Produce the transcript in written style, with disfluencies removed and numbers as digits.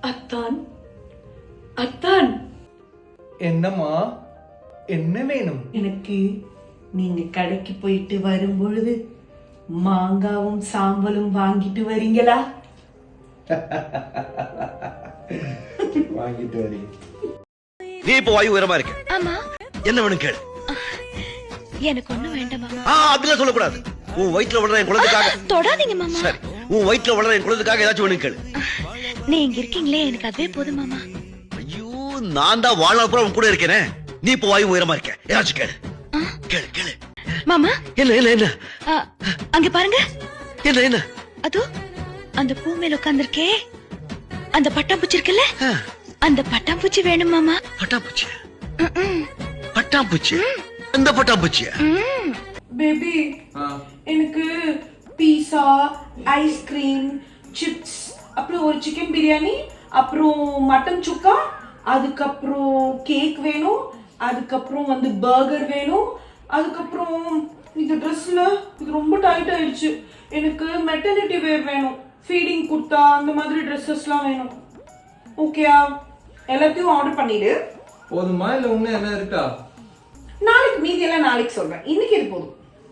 அத்தான் அத்தான், என்னம்மா, என்ன வேணும்? எனக்கு நீங்க கடைக்கு போயிட்டு வரும்பொழுது மாங்காவும் சாம்பலும் வாங்கிட்டு வரீங்களா? வாங்கிட்டு வரேன். நீ இப்போ வாயு உயரமா இருக்க. ஆமா, என்ன வேணும் கேளு. எனக்கு ஒண்ணும் வேண்டாம் மாமா. அப்படிலாம் சொல்லக்கூடாது. உன் வயிற்றுல வளர என் குழந்தைக்காக. தொடாதீங்க மாமா. சரி, உன் வயிற்றுல வளர என் குழந்தைக்காக ஏதாச்சும் வேணும் கேளு. நீ இங்க இருக்கீங்களே, எனக்கு அதுவே போதும் மாமா. ஐயோ, நான் தான் வாழ்நாள் பூரா உன் கூட இருக்கேனே. நீ இப்போ வாயு உயரமா இருக்க, ஏதாச்சும் கேளு. கேளு கேளு. மாமா, என்ன என்ன என்ன? அங்க பாருங்க. என்ன என்ன? அதோ அந்த பூ மேல உட்கார்ந்திருக்கே, அந்த பட்டாம்பூச்சி இருக்குல்ல, அந்த பட்டாம்பூச்சி வேணும் மாமா. பட்டாம்பூச்சி? பட்டாம்பூச்சி? அந்த பட்டாம்பூச்சியா? பேபி, எனக்கு பீஸா, ஐஸ்கிரீம், சிப்ஸ், அப்புறம் ஒரு சிக்கன் பிரியாணி, அப்புறம் மட்டன் சுக்கா, அதுக்கப்புறம் கேக் வேணும், அதுக்கப்புறம் வந்து பர்கர் வேணும், அதுக்கப்புறம் இந்த ட்ரெஸ்ல இது ரொம்ப டைட் ஆயிடுச்சு, எனக்கு மெட்டர்னிட்டி வேர் வேணும், ஃபீடிங் குர்த்தா அந்த மாதிரி ட்ரெஸ்ஸஸ்லாம் வேணும். ஓகேயா? எல்லாத்தையும் ஆர்டர் பண்ணிடு. போதுமா இல்ல இன்னும் என்ன இருக்கா? நாளைக்கு மீதி எல்லாம் நாளைக்கு சொல்றேன், இன்னைக்கு இது போதும்.